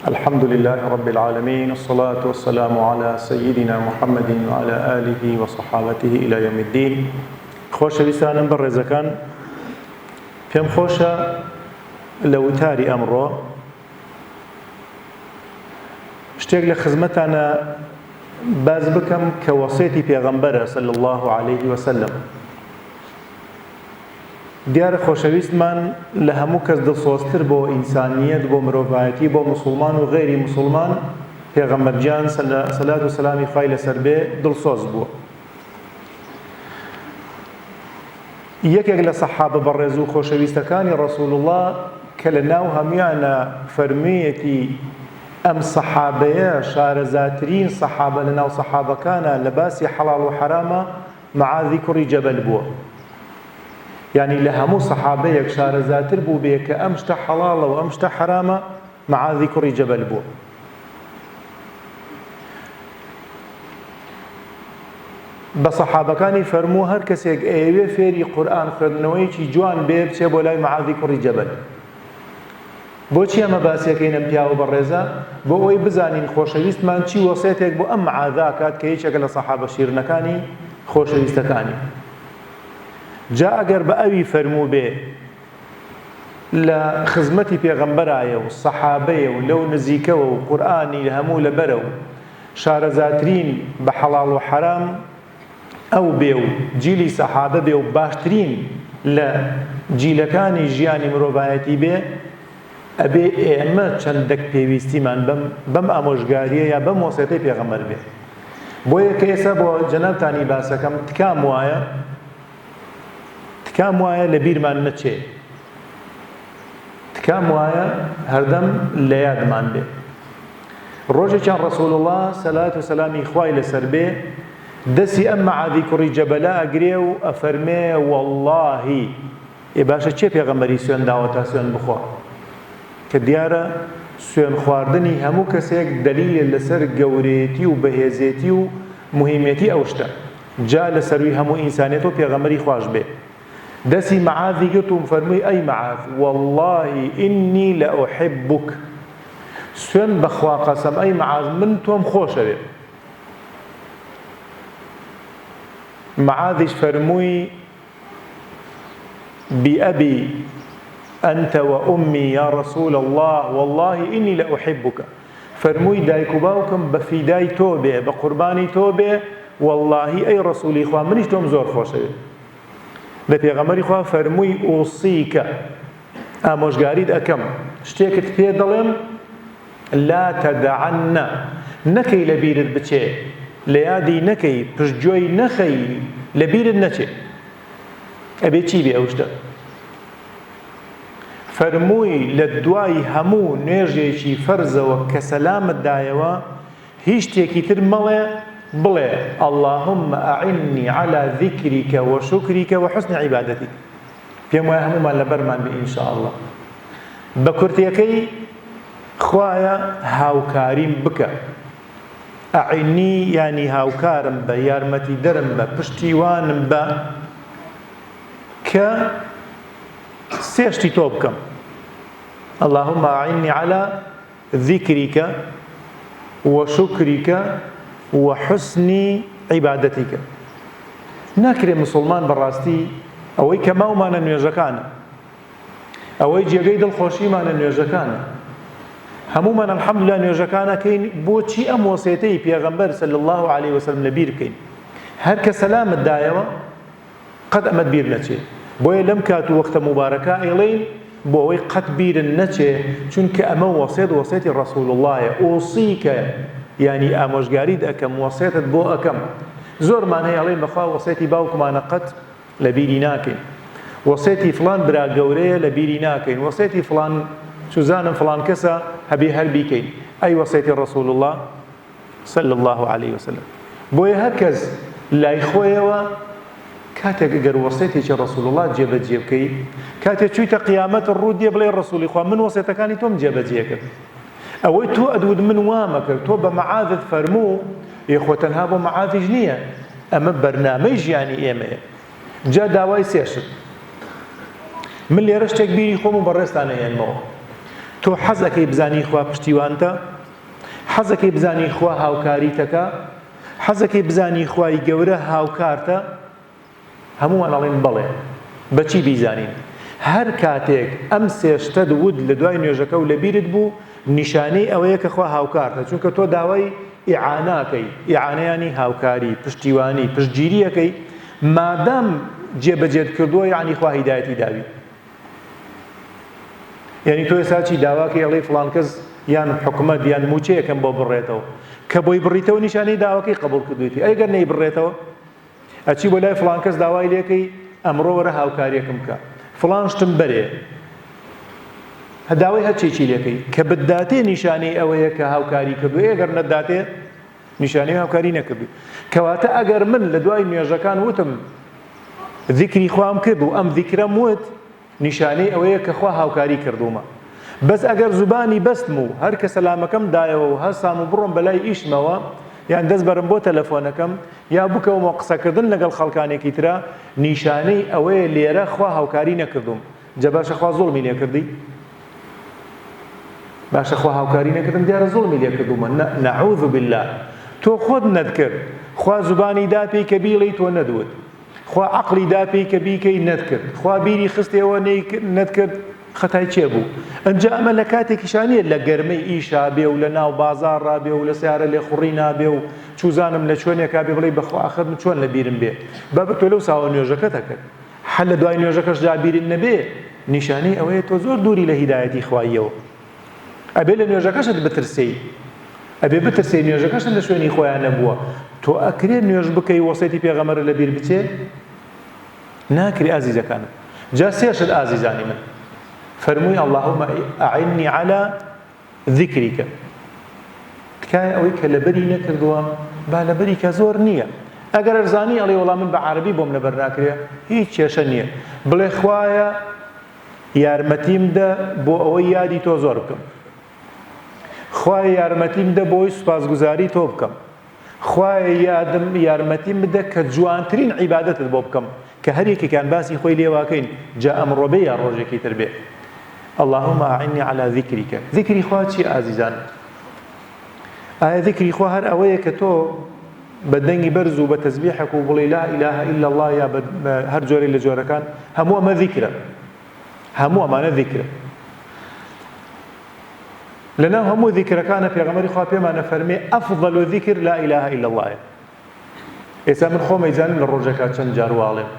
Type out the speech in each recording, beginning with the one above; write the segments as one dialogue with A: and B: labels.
A: الحمد لله رب العالمين، والصلاة والسلام على سيدنا محمد وعلى آله وصحابته إلى يوم الدين. خۆشەویستانم بەڕێزەکان، پێم خۆشە لە وتاری ئەمڕۆ شتێک لە خزمەتانە باز بکەم کە وەسیەتی پێغەمبەرە صلی الله عليه وسلم. دیارە خۆشەویستمان لە هەموو کەس دڵسۆزتر بۆ ئینسانیەت، بۆ مرۆڤایەتی، بۆ مسلمان و غەیری مسلمان پێغەمبەرجان سەلات و سەلامی خوای لەسەر بێ دڵسۆز بووە. یەکێک لە سەحابە بەڕێز و خۆشەویستەکانی ڕەسوول الله کە لە ناو هەمویانە فەرموویەتی ئەم سەحابەیە شارەزاترین سەحابە لە ناو سەحابەکانە لە باسی حەڵاڵ و حەرامە معاذی کوڕی جەبەل بووە. یعنی لە هەموو سەحابەیەک شارەزاتر بوو بێ کە ئەم شتە حەڵاڵە و ئەم شتە حەرامە معاذی کوڕی جەبەل بووە. بە سەحابەکانی فەرموو هەر کەسێک ئەیەوێ فێری قورئان خوێندنەوەیەکی جوان بێ بچێ بۆ لای معاذی کوڕی جەبەل. بۆچی ئەمە باسیەکەین ئەم پیاوە بەڕێزە؟ بۆ ئەوەی بزانین خۆشەویستمان چی وەسیەتێک بۆ ئەم معاذا کات کە هیچێکە لە سەحابە شیرنەکانی خۆشەویستەکانی. جا ئەگەر بە ئەوی فەرموو بێ لە خزمەتی پێغەمبەرایە و سەحابەیە و لەو نزیکەوە و قورئانی لە هەموو لەبەرە و شارەزاترین بە حەڵاڵ و حەرام ئەو بێ و جیلی سەحابە بێ و باشترین لە جیلەکانی ژیانی مرۆڤایەتی بێ، ئەبێ ئێمە چەندێک پێویستیمان بەم ئامۆژگاریە یا بەم وەسیەتەی پێغەمبەر بێ. بۆیە کە ئێستا بۆ جەنابتانی باسەکەم تکام وایە لە بیرمان نەچێ، تکام وایە هەردەم لە یادمان بێ. ڕۆژێکیان ڕەسوول الله سەلات و سەلامی خوای لەسەر بێ دەستی ئەم معاذی کوڕی جەبەلە ئەگرێ و ئەفەرمێ وەڵڵاهی باشە چێ پێغەمبەری سوێن داوە تا سوێن بخوا؟ کە دیارە سوێن خواردنی هەموو کەسێک دەلیلە لەسەر گەورەیەتی و بەهێزێتی و مهمەتی ئەو شتە. جا لە سەروی هەموو ئینسانیەت و پێغەمبەری خوش بێ. دەستی معاذی گرت و فەرمووی ئەی معاذ وەڵڵاهی ئینی لەئوحیبک، سوێن بەخوا قەسەم ئەی معاذ من تۆم خۆشەوێ. معاذیش فەرمووی بئەبی أنت وأمي يا رسول الله والله إني لأحبك. فرمووی دایک و باوکم بە فیدای تۆ بێ، بە قوربانی تۆ بێ، واللهی ئەی ڕەسوولی خوا منیش تۆم زۆر خۆشەوێ. لە پێغەمبەری خوا فەرمووی ئوصیکە، ئامۆژگاریت ئەکەم، شتێکت پێ دەڵێم لا تەدەعەنە، نەکەی لە بیرت بچێ، لە یادی نەکەی، پشتگوێی نەخەی، لە بیرت نەچێ. ئەبێ چی بێ ئەو شتە؟ فەرمووی لە دوای هەموو نوێژێکی فەرزەوە کە سەلامت دایەوە هیچ شتێکی تر مەڵێ، بڵێ اللهم أعني على ذكرك وشكرك وحسن عبادتك. پێم وایە هەمومان لەبەرمان بێ ئینشاء الله. بە کورتیەکەی خوایە هاوکاریم بکە. ئەعینی یعنی هاوکارم بە، یارمەتی دەرم بە، پشتیوانم بە کە سێ شتی تۆ بکەم. اللهم أعني على ذكرك وشكرك وحسن عبادتك. ناکرێ مسلمان بەڕاستی ئەوەی کە ماومانە نوێژەکانە، ئەوەی جێگەی دڵخۆشیمانە نوێژەکانە، هەموومان الحەمدولله نوێژەکانەکەین. بۆچی ئەم وەسیەتەی پێغەمبەر صلی الله عليه وسلم لەبیر بکەین؟ هەر کە سەلامت دایەوە قەت ئەمەت بیر نەچێ. بۆیە لەم کات و وەختە مبارەکە ئەیڵێین بۆ ئەوەی قەت بیرن نەچێ، چونکە ئەمە وەسیەتی ڕەسوول اللهە. ئوصیکە یعنی ئامۆژگاریت ئەکەم، وەسیەتت بۆ ئەکەم. زۆرمان هەیە ئەڵێن بەخوا وەسیەتی باوکمانە قەت لە بیری ناکەین، وەسیەتی فڵان برا گەورەیە لە بیری ناکەین، وەسیەتی فڵان سوزانم فڵان کەسە هەبێ هەر بیکەین. ئەی وەسیەتی ڕەسوول الله صلی الله عليه وسلم. بۆیە هەر کەس لای خۆیەوە کاتێک ئەگەر وەسیەتێکی ڕەسوول الله جێبەجێ بکەیت، کاتێک چوویتە قیامەت ڕوو دێ بڵێ ڕەسوولی خوا من وەسیەتەکانی تۆم جێبەجێ کرد. ئەوەی تۆ ئەدود من وامە کرد، تۆ بە معاذت فەرموو، یەخۆ تەنها بۆ معاذیش نییە، ئەمە بەرنامەی ژیانی ئێمەیە. جا داوای سێشت من لێرە شتێک بیری خۆم و بەڕێستانە هێنمەوە. تۆ حەزەکەی بزانی خوا پشتیوانتە، حەزەکەی بزانی خوا هاوکاریتەکە، حەزەکەی بزانی خوای گەورە هاوکارتە؟ هەمووان ئەڵێن بەڵێ. بەچی بیزانین؟ هەر کاتێک ئەم سێشتەت ود لە دوای نوێژەکە و لە بیرت بوو، نیشانەی ئەوەیە کە خوا هاوکارتە، چونکە تۆ داوای ئیعاناکەی، ئیعانەیانی هاوکاری، پشتیوانی، پشتگیریەکەی. مادام جێبەجێت کردووە یعنی خوا هیدایەتی داوی. یعنی تۆ ئێستا چی داواکەی ئەڵێ فڵان کەس یان حکومەت یان موچەیەکەم بۆ بڕێتەوە، کە بۆی بڕیتەوە نیشانەی داواکەی قبول کردویتی. ئەگەر نەی بڕێتەوە ئەچی بۆ لای فڵان کەس داوای لێکەی ئەمڕۆ وەرە هاوکاریەکەم بکە، فڵان شتم بەرێ، هەداوای هەرچێکی لێکەی کە بداتێ نیشانەی ئەوەیە کە هاوکاری کردو. ئەگەر نەداتێ نیشانەی هاوکاری نەکردو. کەواتە ئەگەر من لە دوای نوێژەکان وتم ذیکری خوام کرد و ئەم ذیکرەم وت، نیشانەی ئەوەیە کە خوا هاوکاری کردومە. بەس ئەگەر زوبانی بەستم و هەر کە سەلامەکەم دایەوە و هەستام و بڕۆم بەلای ئیشمەوە، یان دەست بەرم بۆ تەلەفۆنەکەم یا بکەومە قسەکردن لەگەڵ خەڵکانێکی ترە، نیشانەی ئەوەیە لێرە خوا هاوکاری نەکردوم. جا باشە خوا زوڵمی لێ کردی؟ باشە خوا هاوکاری نەکردم، دیارە زوڵمی لێ کردومە. نەعوذ بالله. تۆ خۆت نەتکرد، خوا زوبانی دا پێی کە بیڵی تۆ نەدوت، خوا عەقڵی دا پێی کە بیکەی نەتکرد، خوا بیری خستێەوە نەتکرد، خەتای چێ بوو؟ ئەنجا ئەمە لە کاتێکیشانیە لە گەرمەی ئیشا بێ و لە ناو بازار ڕابێ و لە سیارە لێ خوڕی نابێ و چوزانم لە چۆنێکا بێ بڵێ بەخوا ئاخر من چۆن لە بیرم بێ. بابەت تۆ لەو ساوە نوێژەکەت دەکرد، هەر لە دوای نوێژەکەش جا بیرت نەبێ، نیشانەی ئەوەیە تۆ زۆر دووری لە هیدایەتی خواییەوە. ئەبێ لە نوێژەکەشت بترسەی، ئەبێ بترسەی نوێژەکەشت لە شوێنی خۆیان نەبووە. تۆ ئەکرێ نوێژ بکەی وەسەیتی پێغەمبەر لە بیر بچێ؟ ناکری ئازیزەکانم. جا سێشت ئازیزانی من فەرمووی اللهم أعني على ذكرك. تکایە ئەوەی کە لەبەری نەکردووە با لەبەری کە زۆر نییە. ئەگەر ئەرزانی ئەڵێ وەڵام من بە عەرەبی بۆم لەبەر ناکرێ، هیچ کێشە نییە. بڵێ خوایە یارمەتیم دە بۆ ئەوەی یادی تۆ زۆر بکەم، خوایە یارمەتیم دە بۆی سوپاسگوزاری تۆ بکەم، خوایە یارمەتیم بدە کە جوانترین عیبادەتت بۆ بکەم، کە هەر یەکێکیان باسی خۆی لێواکەین، جا ئەمڕۆ بێ یا ڕۆژێکی تر بێ. اللهم أعني على ذكرك. ذكری خوا چی ئازیزان؟ ئایا ذکری خوا هەر ئەوەیە کە تۆ بە دەنگی بەرز و بە تەسبیحێک و بڵێ لا إله إلا الله یا هەر جۆرێک لە جۆرەکان، هەموو ئەمە ذیکرە، هەموو ئەمانە ذیکرە. لەناو هەموو ذیکرەکانە پێغەمبەری خوا پێمانە فەرمێ ئەفضل ذیکر لا إله إلا الله. ئێستا من خۆمەی زانم لە ڕۆژێکا چەند جار واڵێم،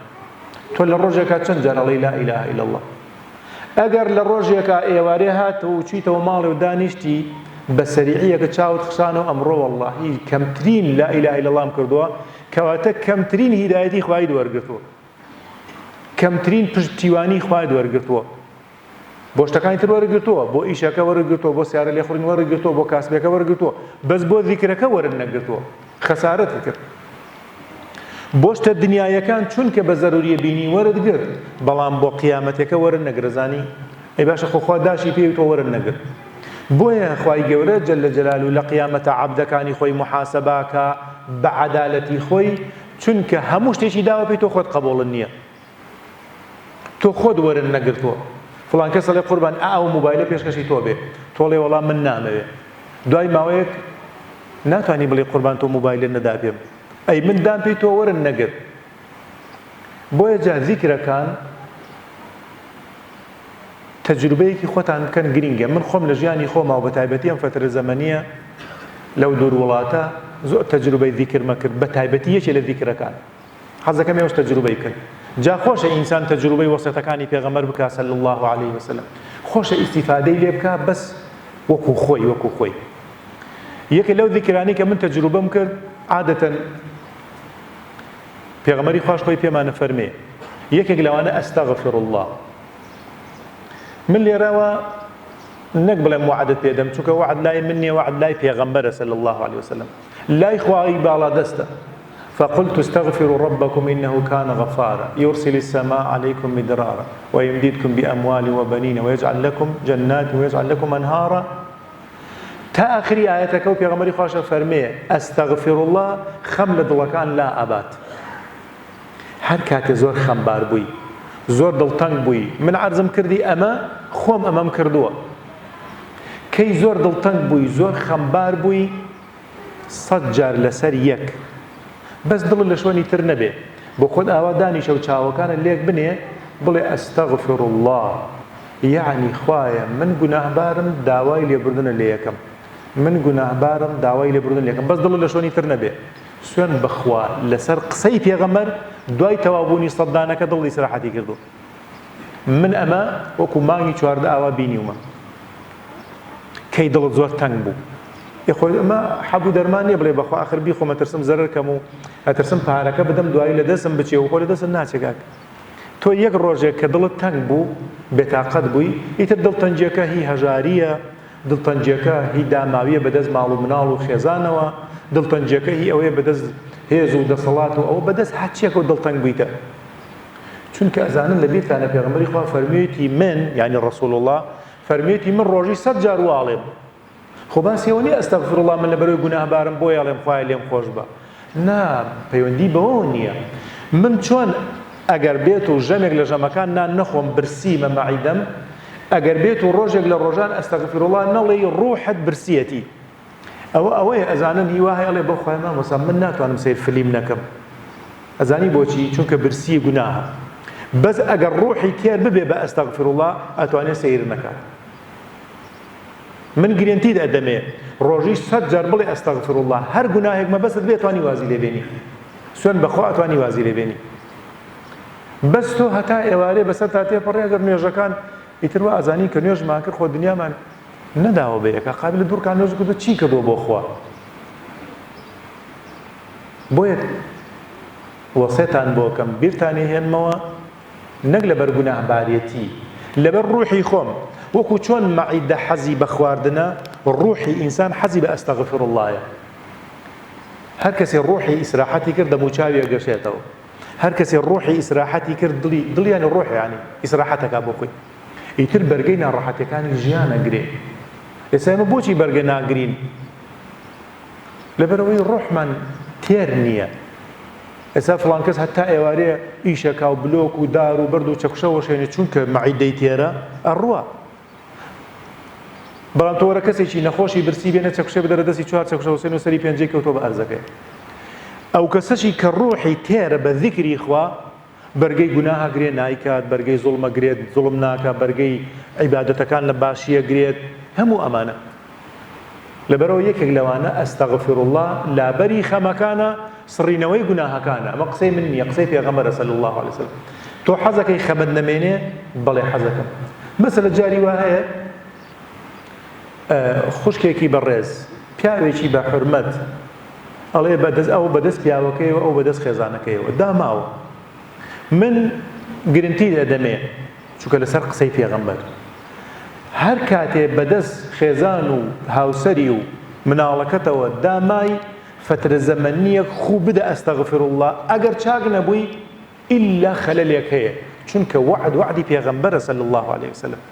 A: تۆ لە ڕۆژێکا چەند جار ئەڵێی لا إله إلا الله؟ ئەگەر لە ڕۆژێکا ئێوارێ هاتەوە و چیتەوە ماڵێ و دانیشتی بە سەریعیەکە چاوت خشانەوە ئەمڕۆ وەڵڵاهی کەمترین لا إله إلا الله کردووە، کەواتە کەمترین هیدایەتی خوای وەرگرتووە، کەمترین پشتیوانی خوای وەرگرتووە، بۆ شتەکانی تر وەرگرتووە، بۆ ئیشەکە وەرگرتووە، بۆ سیارە لێخوڕین وەرگرتووە، بۆ کاسبێکە وەرگرتووە، بەس بۆ ذیکرەکە وەرن نەگرتووە، خەسارەتی کرد. بۆ شتە دنیایەکان چونکە بە زەروریە بینی وەرتگرت، بەڵام بۆ قیامەتێکە وەرن نەگرزانی. ئەی باشە خۆخوا داشی پێی تۆ وەرن نەگرت. بۆیە خوای گەورە جەلە جەلالوو لە قیامەتە عەبدەکانی خۆی محاسەباکە بە عەدالەتی خۆی، چونکە هەموو شتێکی داوە پێی تۆ خۆت قبوڵ نییە، تۆ خۆت وەرن نەگرتووە. فڵان کەس ئەڵێ قوربان ئەو مۆبایلە پێشکەشی تۆ بێ، تۆڵێ وەڵام من نامەوێ، دوای ماوەیەک ناتوانی بڵێ قوربان تۆ مۆبایلە نەدا پێم، ئەی من دام پێی تۆ وەرن نەگرت. بۆیە جا ذیکرەکان تەجروبەیەکی خۆتان بکەن گرینگە. من خۆم لە ژیانی خۆما و بە تایبەتی ئەم فترە زەمەنیە لەو دوور وڵاتە زۆر تەجروبەی ذیکرمە کرد، بە تایبەتی یەکێ لە ذیکرەکان. حەزەکەم ئێوەش تەجروبەی کرد. جا خۆشە ئینسان تەجروبەی وەسیەتەکانی پێغەمبەر بکا صلی الله علیه وسلم، خۆشە ئیستیفادەی لێ بکا بەس وەکو خۆی. یەکێ لەو ذیکرانی کە من تەجروبەم کرد، عادەتەن پێغەمبەری خوش خۆی پێمانە فەرمێ یەکێک لەوانە ئەستەغفر الله. من لێرەوە نەک بڵێم وعدت پێدەم، چونکە وعد لای من نییە، وعد لای پێغەمبەرە صلی الله علیه وسلم، لای خوای باڵا دەستە. فقلت استغفروا ربكم إنه كان غفارا يرسل السماء عليكم مدرارا ويمددكم بأموال وبنين ويجعل لكم جنات ويجعل لكم أنهارا. تا آخری آیەتەکە و پێغەمبەری خواشە فەرمێ ئەستەغفر الله خەم لە دڵەکان لا ئەبات. هەر کاتێ زۆر خەمبار بووی، زۆر دڵتەنگ بووی، من عەرزم کردی ئەمە خۆم ئەمەم کردووە، کەی زۆر دڵتەنگ بووی زۆر خەمبار بووی 100 جار لەسەر یەک بەس دڵ لە شوێنی تر نەبێ بۆ خۆت ئاوا دانیشە و چاوەکانت لێک بنێ بڵێ ئەستەغفر الله یعنی خوایە من گوناهبارم داوای لێبوردنە لێ یەکەم من گوناهبارم داوای لێبوردن لێ یەکەم بەس دڵ لە شوێنی تر نەبێ سوێن بەخوا لەسەر قسەی پێغەمبەر دوای تەوابوونی سەددانەکە دڵی سراحەتی کردو من ئەمە وەکو مانگی 14 ئاوا بینیومە کەی دڵت زۆر تەنگ بوو خۆی ئەمە حەبوو دەرمان نییە بڵێ بەخوا ئاخر بیخۆمە ترسم زەرەر کەم و ئەترسم پارەکە بدەم دوایی لە دەستم بچێ و خۆ لە دەستم ناچێگاک تۆ یەک ڕۆژێک کە دڵت تەنگ بوو بێتاقەت بووی ئیتر دڵتەنجیەکە هی هەژاریە دڵتەنجیەکە هی داماویە بەدەست ماڵ و مناڵ و خێزانەوە دڵتەنجیەکە هی ئەوەیە بەدەست هێز و دەسەڵات و ئەوە بەدەست هەرچیەکە و دڵتەنگ بوویتە چونکە ئەزانن لە بیرتانە پێغەمبەری خوا فەرموویەتی من یعنی ڕەسوول الله فەرموویەتی من ڕۆژی 100 جار واڵێم خۆ باسیەوە نییە ئەستەغفر الله من لەبەرەوەی گوناهبارم بۆ یاڵێم خوایە لێم خۆش بە نا پەیوەندی بەوە نییە من چۆن ئەگەر بێت و ژەمێک لە ژەمەکان نان نەخۆم برسیمە مەعیدەم ئەگەر بێت و ڕۆژێک لە ڕۆژان ئەستەغفر الله نەڵێی ڕوحت برسیەتی ئەوەیە ئەزانن هیوا هەیە ئەڵێ بۆ خوای مامۆستا من ناتوانم سیر فلیم نەکەم ئەزانی بۆچی چونکە برسی گوناهە بەس ئەگەر ڕوحی تێر ببێ بە ئەستەغفر الله ئەتوانێت سیر نەکات من گرنتی دەدەمێ ڕۆژی 100 جار بڵێ ئەستەغفر الله هەر گوناهێک مەبەست بێ توانی وازی لێبێنی سوێن بەخوا ئەتوانی وازی لێبێنی بەس تۆ هەتا ئێوارێ بەسەر تا تێپەڕێ ئەگەر نوێژەکان ئیتر وا ئەزانی کە نوێژمان کرد خۆ دنیامان نەداوە بە یەکە قابل دوورکان نوێژ کردو چی کردووە بۆ خوا بۆیە وەسێتان بۆکەم بیرتانی هێنمەوە نەک لەبەر گوناهبارێتی لەبەر ڕوحی خۆم وەکو چۆن مەعیدە حەزی بە خواردنە ڕوحی ئینسان حەزی بە ئەستەغفر اللهە هەر کەسێ ڕوحی ئیسراحەتی کرد دەموچاوی ئەگەشێتەوە هەر کەسێ ڕوحی ئیسراحەتی کرد دڵیانی ڕوح یعنی ئیسراحەتەکە بۆ خۆی ئیتر بەرگەی ناڕەحەتەکانی ژیان ئەگرێ ئێستا ئێمە بۆچی بەرگە ناگرین لەبەرەوەی ڕوحمان تێر نییە ئێستا فڵان کەس هەتا ئێوارەیە ئیشەکا و بلۆک و دار و بەرد و چەکوشە وەشێنێ چونکە مەعیدەی تێرە ئەڕوە بەڵام تۆ وەرە کەسێکی نەخۆشی برسی بێنە چەکوشە بدەرە دەستی 4 چەکوشە وەسێن و سەری پێنجەی کەوتۆ بە ئەرزەکەی ئەو کەسەشی کە ڕوحی تێرە بە ذیکری خوا بەرگەی گوناها گرێ نایکات بەرگەی زوڵمە گرێت زوڵم ناکات بەرگەی عیبادەتەکان لە باشیە گرێت هەموو ئەمانە لەبەرەوە یەکێک لەوانە ئەستەغفر الله لابەری خەمەکانە سڕینەوەی گوناهەکانە ئەمە قسەی من نییە قسەی پێغەمبەرە صلی الله علیه وسلم تۆ حەزەکەی خەمت نەمێنێ بەڵێ حەزەکەم مەسەلە جاری وا هەیە خوشکێکی بەڕێز پیاوێکی بە حورمەت ئەڵێ ئەو بەدەست پیاوەکەیەوە ئەو بەدەست خێزانەکەیەوە داماوە من گرنتی دەدەمێ چونکە لەسەر قسەی پێغەمبەر هەر کاتێ بەدەست خێزان و هاوسەری و مناڵەکەتەوە دامای فترە زەمەنیەک خوو بدە ئەستەغفر الله ئەگەر چاک نەبووی ئیلا خەلەلێک هەیە چونکە وعدی پێغەمبەرە صلی الله عليه وسلم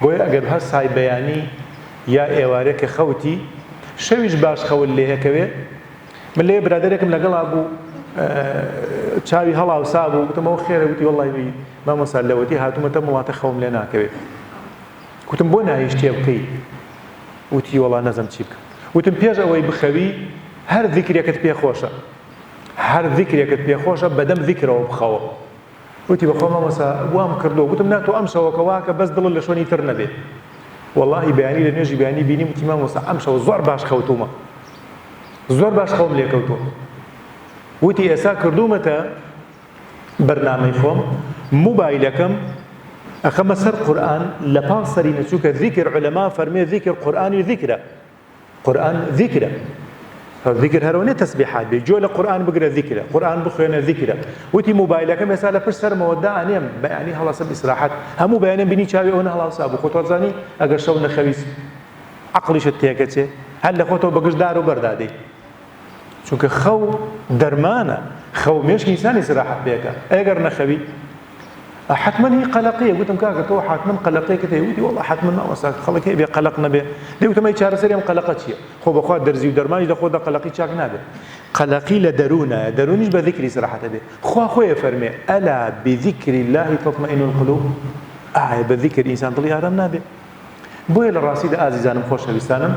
A: بۆیە ئەگەر هەر سای بەیانی یا ئێوارێکە خەوتی شەویش باش خەول لێ هەکەوێ من لێ برادەرێکم لەگەڵا بوو چاوی هەڵاوسا بوو گوتمەوە خێرە وتی وەڵڵی مامۆستا لەوەتی هاتوومەتە وڵاتە خەوم لێ ناکەوێت گوتم بۆ ناوی شتێ بکەی وتی وەڵا نەزم چی بکەم وتم پێش ئەوەی بخەوی هەر ذیکرێکت پێخۆشە هەر ذیکرێکت پێخۆشە بەدەم ذیکرەوە بخەوە وتی بەخۆ مامۆستا وام کردو گوتم ناتۆ ئەم شەوەکە واکە بەس دڵ لە شوێنی تر نەبێت واللهی بەیانی لە نوێژی بەیانی بینیم وتی مامۆستا ئەم شەوە زۆر باش خەوتومە زۆر باش خەوم لێ کەوتووە وتی ئێستا کردومەتە بەرنامەی خۆم موبایلەکەم ئەخەمە سەر قورئان لە پاڵ سەری نەچووکە ذیکر عولەما فەرمێ ذیکر قورئانی ذیکرە قورئان ذیکرە ذیکر هەرەوە نێ تەسبیحات بێ جۆ لە قورئان بگرە ذیکرە قورئان بخوێنە ذیکرە وتی موبایلەکەم ئێستا لە پشت سەرمەوە دانێم بەیانی هەڵاسە ئیسراحەت هەموو بەیانێم بینی چاوی ئەوە هەڵاسا بوو خۆ تۆزانی ئەگەر شەو نەخەویست عەقڵیشت تێکەچێ هەر لە خۆتەوە بەگشت دار و بەردادەی چونکە خەو دەرمانە خەو مێشکی ئینسانی ئیسراحەت پێکە ئەگەر نەخەوی حتما هي قلقية قلت لهم كاكا تو حتما قلقية كده ودي والله حتما ما وساك خلك يبي قلق نبي دي وتما يشار سريم قلقت شيء خو بخوا درزي ودرماني ده خو ده قلقي شاك نبي قلقي لدرونا درونيش بذكر صراحة به خو يفرمي ألا بذكر الله تطمئن القلوب بە ذیکر ئینسان دڵی ئارام نابێ. بۆیە لە ڕاستیدا ئازیزانم خۆشەویستانم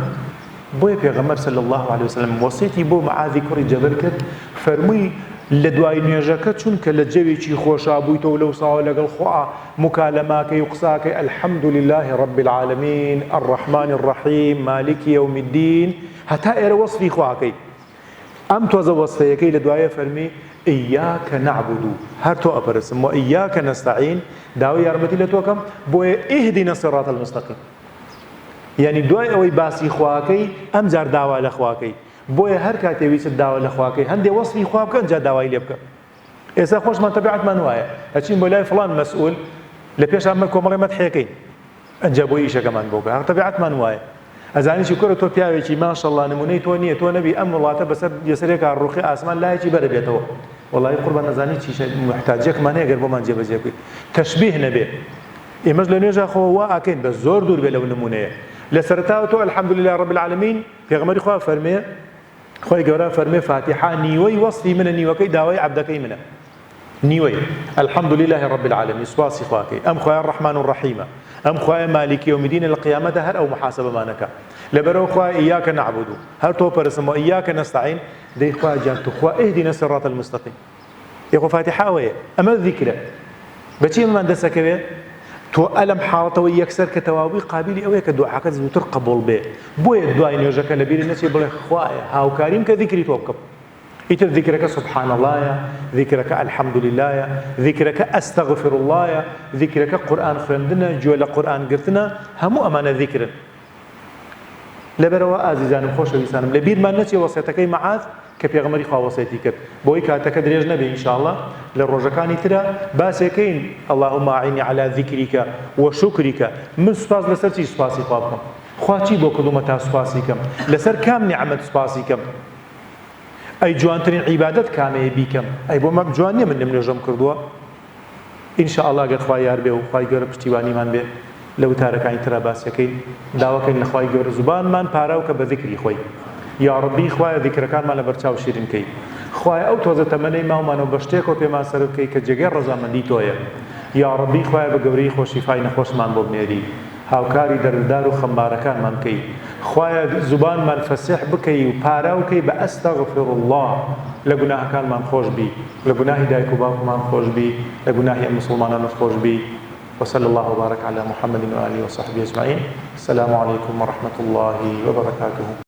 A: بۆیە پێغەمبەر صلی الله علیه وسلم وەسیەتی بۆ معاذی کوڕی جەبەر کرد فەرمووی لە دوای نوێژەکە چونکە لە جەوێکی خۆشا بوویتەوە لەو ساوە لەگەڵ خوا مکالەماکەی و قساکەی الحەمد لله رب العالمین الرحمن الرحیم مالک یوم الدین هەتا ئێرە وەصفی خواکەی ئەم تۆزە وەصفەیەکەی لە دوایە فەرمی ئیاکە نعبد هەر تۆ ئەپەرستم و ئیاکە نەستەعین داوای یارمەتی لە تۆکەم بۆیە ئیهدینە الصراط المستقیم یعنی دوای ئەوەی باسی خواکەی ئەم جار داوا لە خواکەی بۆیە هەر کاتێ ویست داوا لە خواکەی هەندێک وەصفی خوا بکە ئەنجا داوای لێ بکە. ئێستا خۆشمان تەبیعەتمان وایە ئەچین بۆ لای فڵان مەسئول لە پێش ئەمە کۆمەڵی مەدحێکەین ئەنجا بۆ ئیشەکەمان بۆ بکە تەبیعەتمان وایە ئەزانیشی کوڕە تۆ پیاوێکی ماشەڵڵا نمونەی تۆ نییە تۆ نەبی ئەم وڵاتە بەسەر یەسەرێکا ڕوخی ئاسمان لایەکی بەرە بێتەوە وەڵی قوربان نەزانی چیشە محتاجێکمان هەیە گەر بۆمان جێبەجێ بکەیت تەشبیه نەبێ ئێمەش لە نوێژا خۆ وا ئاکەین بە زۆر دوور بێ لەو نمونەیە لە سەرەتاوە تۆ الحەمد لله رب العالمین پێغەمبەری خوا فەرمێ خۆی گەورە فەرمێ فاتحە نیوەی وەصفی منە نیوەکەی داوای عەبدەکەی منە نیوەی الحەمد لله رب العالمین سوپاسی خواکەی ئەم خوایە ڕەحمان و ڕەحیمە ئەم خوایە مالیکی یومدینە لە قیامەتە هەر ئەو محاسبەمانەکە لەبەرەوە خوای ئیاکە نەعبود هەر تۆ پەرستم و ئیاکە نەستەعین دەی خوا جان تو خوا ئیهدینە الصراط المستقیم یەخۆ فاتحە ئەوەیە ئەمە ذیکرە بەچی ئەمەمان دەسەکەوێ تۆ ئەلەم حاڵەتەوە یەکسەر کە تەواوی قابلی ئەوەیە کە دوعاکەت زووتر قبول بێ بۆیە دوای نوێژەکە لەبیری نەچێ بڵێ خوایە هاوکاریم کە ذیکری تۆ بکەم ئیتر ذیکرەکە سبحان اللهە ذیکرەکە الحەمد للهە ذیکرەکە ئەستەغفر اللهە ذیکرەکە قورئان خوێندنە گوێ لە قورئان گرتنە هەموو ئەمانە ذیکرن. لەبەرەوە ئازیزانم خۆشەویستانم لە بیرمان نەچێ وەسیەتەکەی مەعاذ کە پێغەمبەری خوا وەسیەتی کرد بۆی کاتەکە درێژ نەبێ ئینشاءالله لە ڕۆژەکانی ترە باسێکەین اللهم ئاعینی عەلا ذیکریکە وەشوکریکە من سوپاس لەسەر چی سوپاسی خوا بکەم خوا چی بۆ کردومە تا سوپاسی کەم لەسەر کام نیعمەت سوپاسی کەم ئەی جوانترین عیبادەت کامەیە بیکەم ئەی بۆ مەک جوان نییە من لەم نوێژەم کردووە ئینشاءالله ئەگەر خوا یار بێ و خوای گەورە پشتیوانیمان بێ لە وتارەکانی ترە باسەکەی داواکەین لە خوای گەورە زوبانمان پاراوکە بە ذیکری خۆی یا ڕەبی خوایە ذیکرەکانمان لە بەرچاو شیرین کەی خوایە ئەو تۆزە تەمەنەی ماومانەوە بە شتێکەوە پێمان سەر بکەی کە جێگەی ڕەزامەندی تۆیە یا ڕەبی خوایە بە گەورەی خۆشیفای نەخۆشمان بۆ بنێری هاوکاری دەردار و خەمبارەکانمان بکەی خوایە زوبانمان فەسیح بکەی و پاراوکەی بە ئەستەغفر الله لە گوناهەکانمان خۆش بی لە گوناهی دایک و باوکمان خۆش بی لە گوناهی مسلمانانش خۆش بی وصلى الله وبارك على محمد وآله وصحبه أجمعين السلام عليكم ورحمة الله وبركاته.